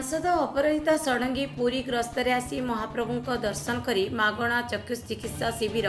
सांसद अपराजिता षडंगी पुरी गस्तर आसी महाप्रभु दर्शन करी मागणा चक्षु चिकित्सा शिविर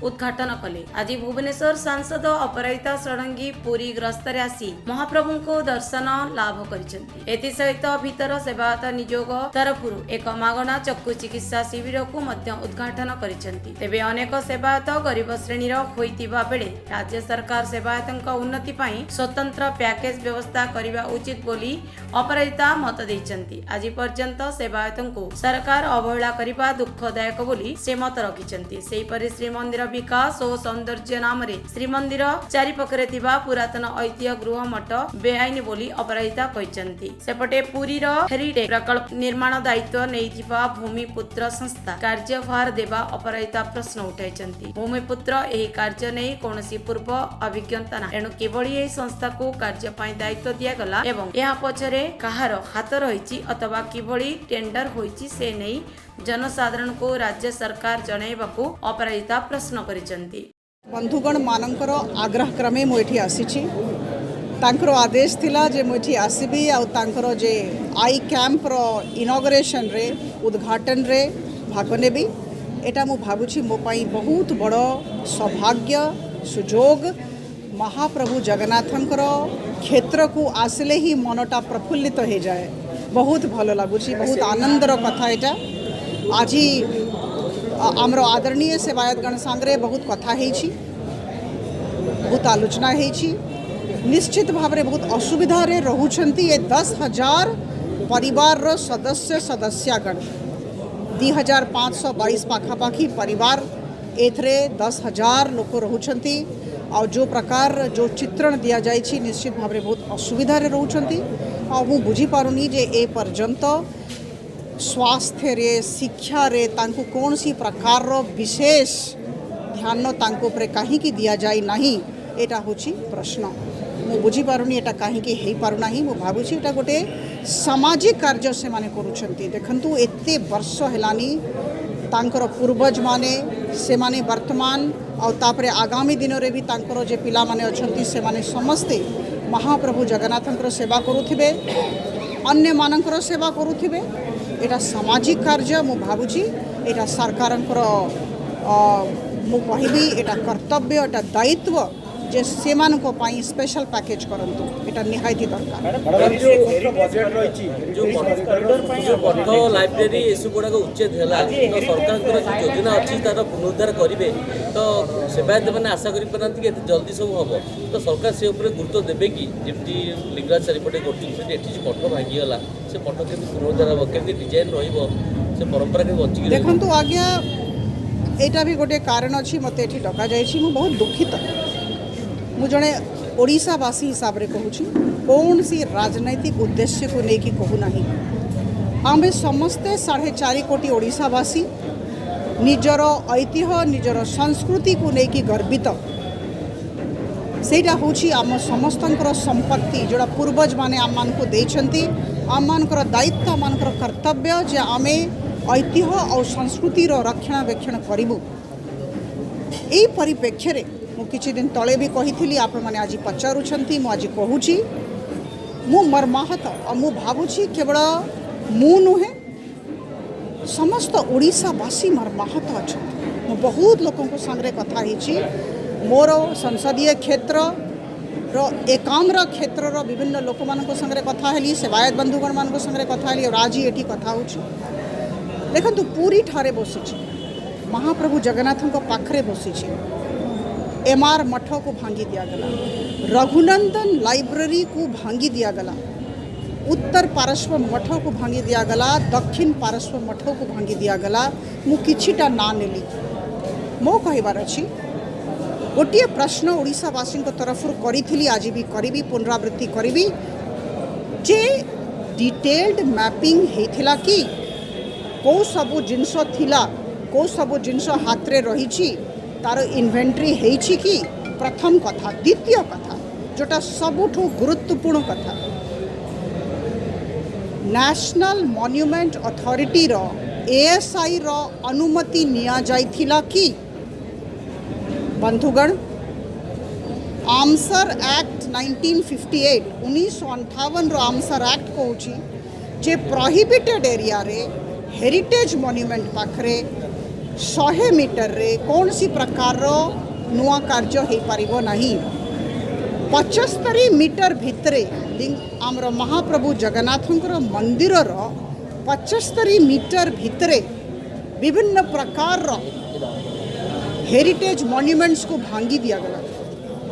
उद्घाटन कले। आज भुवनेश्वर सांसद अपराजिता षडंगी पुरी गस्तर आसी महाप्रभु दर्शन लाभ करिसेंति। भीतर सेवायत नियोग तरफ एक मागणा चक्षु चिकित्सा शिविर को उद्घाटन करिसेंति। तेबे अनेक सेवायत गरीब श्रेणी होइतिबा बेले राज्य सरकार सेवायतक उन्नति पई स्वतंत्र पैकेज व्यवस्था करने उचित बोली अपराजिता मत देइचंती। आज पर्यंत सेवायत को सरकार अवहेला करने दुखदायक बोली से मत रखिंट। सेहीपरि श्रीमंदिर विकास और सौंदर्य नाम श्रीमंदिर चारिपाखे पुरातन ऐतिह्य गृह मठ बेआईन बोली अपराजिता कहते। सेपटे पुरी हेरिटेज प्रकल्प निर्माण दायित्व नैथिबा भूमिपुत्र संस्था कार्यभार देवा अपराजिता प्रश्न उठाई। भूमिपुत्र यह कार्य नहीं कौन पूर्व अभिज्ञता ना, एणु केवल यही संस्था को कार्य दायित्व दिगला एवं यह पछरे कहार हाथ रही अथवा किभली टेंडर होईची से नहीं जनसाधारण को राज्य सरकार जणाइबाकू अपराजिता प्रश्न करिसेंति। बंधुगण मानकर आग्रह क्रमे मुझे आसी तांकर आदेश थिला जे मुझे आसबी आंकर जे आई कैंप रो इनॉग्रेशन रे उद्घाटन रे भाग नेबी। एटा मु भाबुछि मो पाई बहुत बड़ सौभाग्य सुजोग। महाप्रभु जगन्नाथंकर क्षेत्र को आसले ही मनटा प्रफुल्लित हो जाए। बहुत भल लगुच, बहुत आनंदर कथा यहाँ। आज आमर आदरणीय सेवायतगण सांगरे बहुत कथा होइछि, बहुत आलोचना होइछि। निश्चित भाव में बहुत असुविधा रे रहुछंती ये 10,000 परिवार रो सदस्यगण 2,522 पाखापाखी परिवार एथरे 10,000 लोक रहुछंती। और जो प्रकार जो चित्रण दिया जाइछि निश्चित भाव में बहुत असुविधा रे रहुछंती। और मु बुझी पारुनी जे ए पर्यंत स्वास्थ्य रे शिक्षा रे तांको कौन सी प्रकार रो विशेष ध्यान तांको उपरे काहे की दिया जाय नहीं, एटा होछि प्रश्न। मु बुझी पारुनी एटा काहे की हेई पारु नाही। मु भाबुछि एटा गोटे सामाजिक कार्य से माने करूछंती। देखंतु एते वर्ष हेलानी तांकर पूर्वज माने से माने वर्तमान और तापरे आगामी दिन रे भी तांकर जे पिला माने अछंती से माने समस्ते महाप्रभु जगन्नाथंकर सेवा करुथिबे, अन्य मानकर सेवा करुथिबे। एटा सामाजिक कार्य मु भाबुछि एटा सरकारंकर मु कहिबी एटा कर्तव्य एटा दायित्व जे सेमानको पाई स्पेशल पैकेज करंतु एटा निहायती दरकार। जो पथ लाइब्रेरी एसु गुड़ाक उच्छेद है तो सरकार योजना अच्छी तार पुनरुद्धार करेंगे तो सेवायत मैंने आशा कर जल्दी सब हम तो सरकार से गुरुत्व देवे कि जमी लिंगराज चारिपटे कर पथ भांगीगला से पथ के पुनरुद्धार हम के डिजाइन से परंपरा के बची। देखो आज्ञा यहाँ भी गोटे कारण अच्छी मत ये डका जाइए। बहुत दुखित मु जड़े ओडिशावासी हिसाब से कहूँ कौन सी राजनैतिक उद्देश्य को लेकिन कहूना। आमे समस्ते 4.5 कोटी ओडिशावासी निजर ऐतिह्य निजर संस्कृति को लेकिन गर्वित। सेटा होची आम समस्तंकर संपत्ति जोड़ा पूर्वज माने आम मान को देइछंती। आम मानकर दायित्व आम मानकर कर्तव्य जे आमे ऐतिह्य और संस्कृति रक्षणाबेक्षण करिबु। एई परिप्रेक्ष्य रे मु किछि दिन तले भी कही आपण माने आज पचारुछंती मु आज कहूची मु मर्माहत और मु भाबुची केवल मु नुहे समस्त ओडिशावासी मर्माहत अच्छा। मु बहुत लोकों को संगे कथा होइछि। मोर संसदीय क्षेत्र रो एकाम्र क्षेत्र रो विभिन्न लोक मानक संगे कथा हेली, सेवायत बंधुगण मानक संगे कथा हेली और आज एठी कथा होछि। देखंतु पूरी ठारे बसिछि महाप्रभु जगन्नाथଙ୍କ पाखरे बसिछि। एमआर मठ को भांगी दिया गला, रघुनंदन लाइब्रेरी को भांगी दिया गला, उत्तर पार्श्व मठ को भांगी दिया गला, दक्षिण पार्श्व मठ को भांगी दिया गला। मु किछिटा ना नेली मो कहबार अछि। गोटे प्रश्न ओडिशावासी तरफ करी आज भी करी पुनरावृत्ति करी जे डिटेल्ड मैपिंग होता कि कौ सबू जिनस थिला कौ सबू जिनस हाथ रे रही तार इन्वेंटरी हेछि कि प्रथम कथा। द्वितीय कथा जोटा सबुठु गुरुत्वपूर्ण कथा नेशनल मॉन्यूमेंट अथॉरिटी रो एएसआई रो अनुमति निया जाइथिला कि बंधुगण आमसर एक्ट 1958 1958 रो आमसर एक्ट कहूँ जे प्रोहिबिटेड एरिया रे हेरिटेज मॉन्यूमेंट पाखरे 100 मीटर रे कौन सी प्रकार नुआ कार्य हो पारिबो नहीं 75 मीटर भितरे आमर महाप्रभु जगन्नाथंकर मंदिर 75 मीटर भितरे विभिन्न प्रकार हेरिटेज मॉन्यूमेंट्स को भांगी दिया गला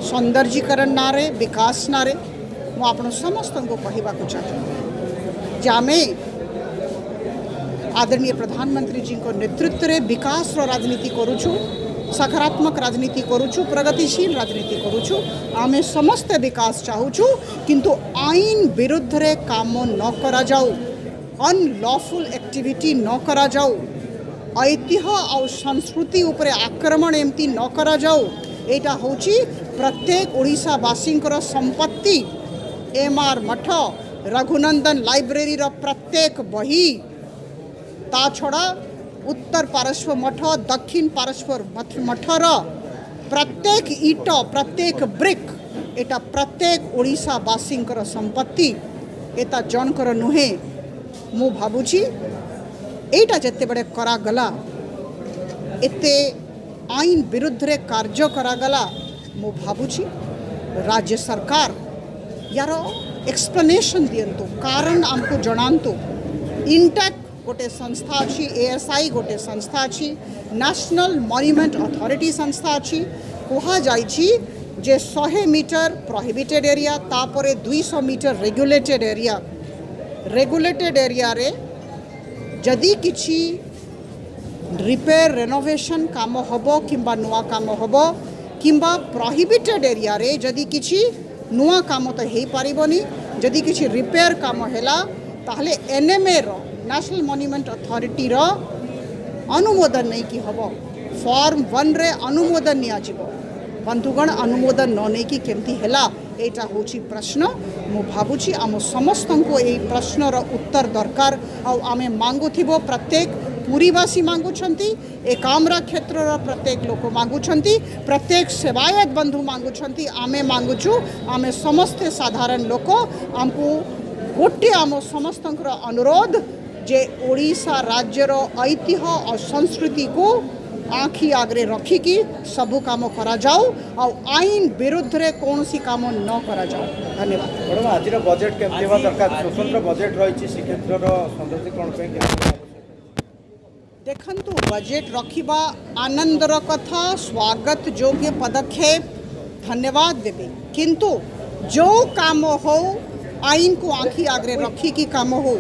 सौंदर्यीकरण नारे विकास नारे मु आपण समस्त को कहवा चाहे जे आमे आदरणीय प्रधानमंत्री जी को नेतृत्व रे विकास रो राजनीति करूछु सकारात्मक राजनीति करूछु प्रगतिशील राजनीति करूछु आमे समस्त विकास चाहूछु किंतु आईन विरुद्ध रे काम न करा जाऊ अनलॉफुल एक्टिविटी न करा जाऊ ऐतिह्य और संस्कृति उपरे आक्रमण एमती न करा जाऊ एटा होची प्रत्येक ओडिशावासी संपत्ति एमआर मठ रघुनंदन लाइब्रेरी रो प्रत्येक बही ता छड़ा उत्तर पार्श्व मठ दक्षिण पार्श्व मठर प्रत्येक ईट प्रत्येक ब्रिक एटा प्रत्येक ओडिशावासी संपत्ति एता जनकर नुहे मु भाबुची एटा जते बड़े करा गला एते आईन विरुद्ध रे कार्य करा गला मु भाबुची राज्य सरकार यार एक्सप्लेनेशन दियंतु कारण आमको जणांतु इंटैक्ट गोटे संस्था अच्छी एएसआई गोटे संस्था अच्छी नेशनल मॉन्यूमेंट अथॉरिटी संस्था अच्छी कहा जाइछि जे 100 मीटर प्रोहिबिटेड एरिया तापरे 200 मीटर रेगुलेटेड एरिया रे जदि किछि रिपेयर रेनोवेशन काम होबो किंबा नुआ काम होबो किंबा प्रोहिबिटेड एरिया रे जदि किछि नुआ काम तो हेई पारिबोनी जदि किछि रिपेयर काम हैला ताहले एनएमए रो नेशनल मॉन्यूमेंट अथॉरिटी रो अनुमोदन नहीं कि हबो फॉर्म 1 रे अनुमोदन निया जिवो बंधुगण अनुमोदन न नहीं कि केमती हैला एटा होची प्रश्न मु भाबुची आम समस्त को ए प्रश्न रो उत्तर दरकार आ आमे मांगुथिबो प्रत्येक पुरीवासी मांगुछंती एकाम्रा क्षेत्र रो प्रत्येक लोक मांगुछंती प्रत्येक सेवायत बंधु मांगुछंती आमे मांगुछु आमे समस्त साधारण लोक आमको गोटे आम समस्त अनुरोध जे ओडिशा राज्यर ऐतिह्य और संस्कृति को आँखि आगरे रखिकी सबू काम करा जाऊ और आईन विरुद्ध रे कौन सी काम न करा जाऊ। धन्यवाद। मैडम आज बजेट केमती हेबा दरकार स्वतंत्र बजेट रही क्षेत्र सौंदर्यीकरण देखंतु बजेट रखिबा आनंदर कथा स्वागत योग्य पदक्षेप धन्यवाद देबे किंतु जो काम हो आईन को आँखि आगरे रखिकी काम हो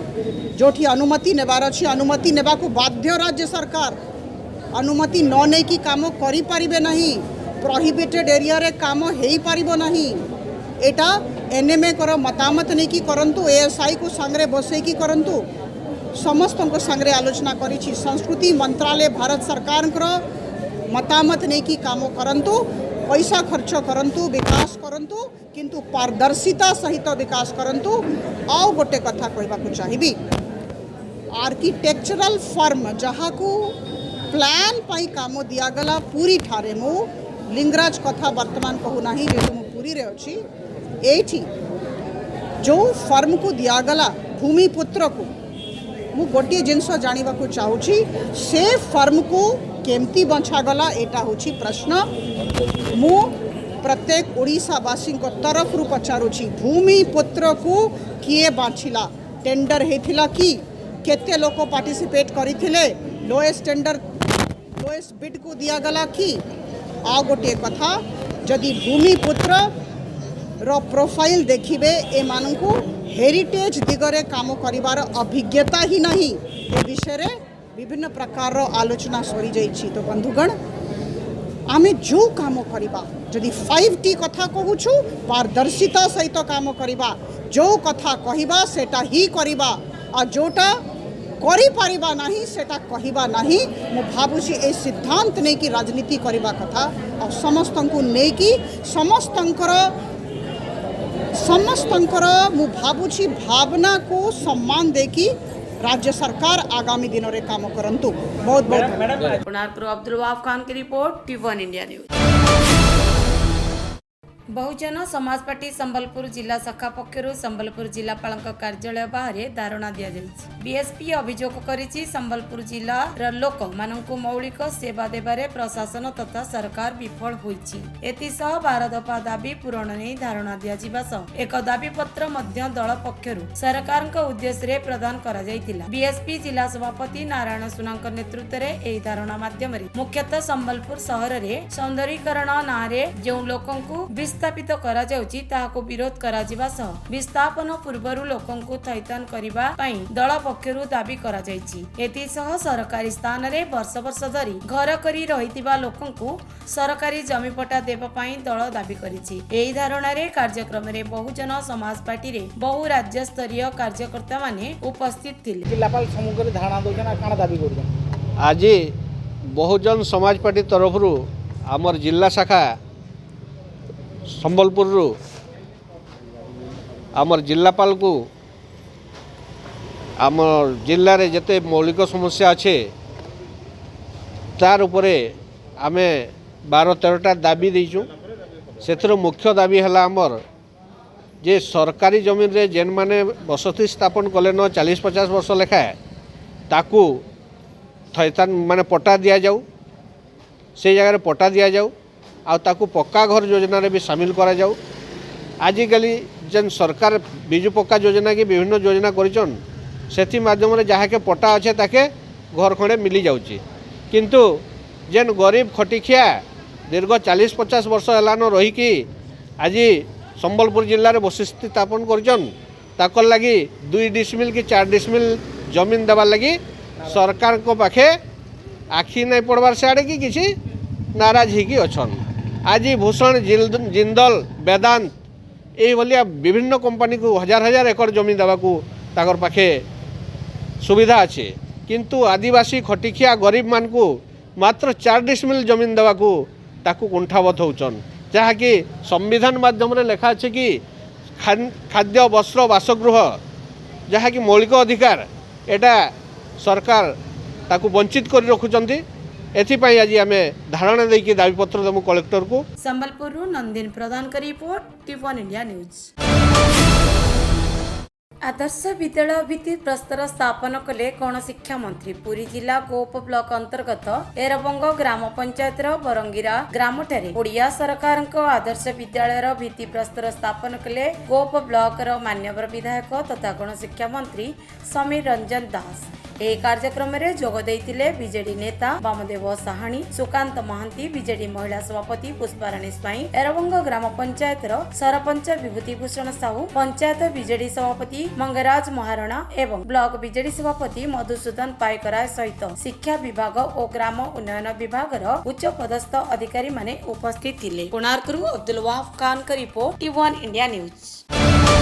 जोठी अनुमति नेबार अछि अनुमति नेबा को बाध्य राज्य सरकार अनुमति न नहीं कि काम करि परिबे नहीं प्रोहिबिटेड एरिया रे काम हेई पारिबो नहीं एटा एनएमए कर मतामत नहीं कि करंतु एएसआई को संगरे बसई कि करंतु समस्त को संगरे आलोचना करिछि संस्कृति मंत्रालय भारत सरकार मतामत नहीं कि काम करंतु पैसा खर्च करंतु विकास करंतु किंतु पारदर्शिता सहित विकास करंतु आउ गोटे कथा कहबा को चाहिबी आर्किटेक्चरल फर्म जहाँ को प्लान पाई काम दिया गला पूरी ठारे मु लिंगराज कथा वर्तमान कहूना जेहेतु मु पूरी रे अछि एठी जो फर्म को दिया गला भूमिपुत्र को मु गोटे जिनस जानिबा को चाहूछि से फर्म को केमती बंछा गला एटा होछि प्रश्न मु प्रत्येक ओडिशावासी को तरफ रु पचारुछि भूमिपुत्र को किए बाछिला टेंडर हेथिला कि केते लोक पार्टिसिपेट करिथिले लोएस्ट बिड को दिया गला कि आ गोटे कथा जदि भूमिपुत्र रो प्रोफाइल देखिबे ए मानकु हेरिटेज दिगरे काम करिवार अभिज्ञता ही नहीं ए विषय रे विभिन्न प्रकार रो आलोचना सरी जाइछि तो बंधुगण आमे जो काम करिबा जदि 5T कथा कहूछु पारदर्शिता सहित काम करिबा जो कथा कहिबा सेटा ही करिबा आ जोटा करि परिबा नहीं सेटा कहिबा नहीं मु भाबुछि ए सिद्धांत नहीं कि राजनीति करिबा कथा और समस्तंकु नहीं कि समस्तंकर मु भाबुछि भावना को सम्मान देकी राज्य सरकार आगामी दिनों रे काम करंतु बहुत बहुत कोणार्क अब्दुल वहाब खान की report T1 India news. Bahujan Samaj party Sambalpur जिला शाखा पक्षर संबलपुर जिलापाल कार्यालय बाहर धारणा दि बीएसपी अभियोग करिछि संबलपुर जिलार लोक मानकु मौलिक सेवा देबारे प्रशासन तथा सरकार विफल होइछि। एतिसह 12 दफा दाबी पूरण नै धारणा दियाजिबा सह एक दाबी पत्र मध्य दल पक्षरु सरकारक उद्देश्य रे प्रदान करा जायतिला। बीएसपी जिला सभापति नारायण सुनांक नेतृत्व रे एही धारणा माध्यम रे मुख्यतः संबलपुर शहर रे सौंदर्यीकरण नारे जो लोकंकु विस्थापित करा जाउछि ताहाको विरोध करा जिबा सह विस्थापन पूर्वरु लोकंकु थैतान करिबा पई दल पक्षरु दाबी करा जायछि। एति सह सरकारी स्थान रे वर्ष वर्ष धरि घर करी रहितिबा लोकंकु सरकारी जमी पट्टा देबा पई दल दाबी करिछि। एही धारणा रे कार्यक्रम रे बहुजन समाज पार्टी रे बहु राज्य स्तरीय कार्यकर्ता माने उपस्थित थिले। जिलापाल सम्मुखରେ धारणा दउछन काना दाबी करूछन। आज बहुजन समाज पार्टी तरफ आमर जिला शाखा संबलपुर आमर जिलापाल को आमर जिले रे जते मौलिक समस्या अच्छे तार उपरे आमे 12-13टा दाबी देइछु। सेथरो मुख्य दाबी हला आमर जे सरकारी जमीन रे जेन माने बसति स्थापन कले न 40-50 वर्ष लेखा ताकू थैतान माने पट्टा दिया जाऊ, से जगह पट्टा दिया जाऊ आ ताकू पक्का घर योजना रे भी शामिल करा जाऊ। आजिकल जेन सरकार बिजु पक्का योजना की विभिन्न योजना करिछन सेथि माध्यम रे जहा के पट्टा अच्छे ताके घर खंडे मिली जाउची, किंतु जेन गरीब खटिखिया दीर्घ 40-50 वर्ष हेलान रही कि आज संबलपुर जिले में बसति स्थापन करिछन ताकर लगी 2 डिसमिल कि 4 डिसमिल जमीन देवार लगी सरकार को पाखे आखि नहीं पड़वार से आड़े कि किसी नाराज होगी अच्छन। आज भूषण जिंदल वेदांत ये भलिया विभिन्न कंपनी को हजार हजार एकड़ जमीन देवा ताकर पाखे सुविधा अच्छे, किंतु आदिवासी खटिखिया गरीब मान को मात्र 4 डिसमिल जमीन देवा ताकू कुंठावत होचन, जहाँकि संविधान माध्यम रे लिखा अच्छे कि खाद्य वस्त्र बासगृह जहाँकि मौलिक अधिकार एटा सरकार ताकू वंचित कर रखुचंती। एथिपाई आज आमे धारणा देकी दाबी पत्र देमु कलेक्टर को। संबलपुर नंदिन प्रदान का रिपोर्ट टी1 इंडिया न्यूज। आदर्श विद्यालय भित्ति प्रस्तर स्थापन कले गण शिक्षा मंत्री पुरी जिला गोप ब्लॉक अंतर्गत एरबंग ग्राम पंचायत बरंगीरा ग्राम ओडिया सरकार आदर्श विद्यालय भित्ति प्रस्तर स्थापन कले गोप ब्लॉक मान्यवर विधायक तथा गण शिक्षा मंत्री समीर रंजन दास। यह कार्यक्रम में जोग देइतिले बीजेडी नेता वामदेव साहानी, सुकांत महांती, बीजेडी महिला सभापति पुष्पाराणी स्वाई, एरबंग ग्राम पंचायत सरपंच विभूतिभूषण साहू, पंचायत बीजेडी सभापति मंगराज महारणा एवं ब्लॉक बीजेडी सभापति मधुसूदन पाइकराय सहित शिक्षा विभाग और ग्राम उन्नयन विभाग उच्च पदस्थ अधिकारी माने उपस्थित थिले। कोणार्करू अब्दुल वहाब खान का रिपोर्ट टी1 इंडिया न्यूज।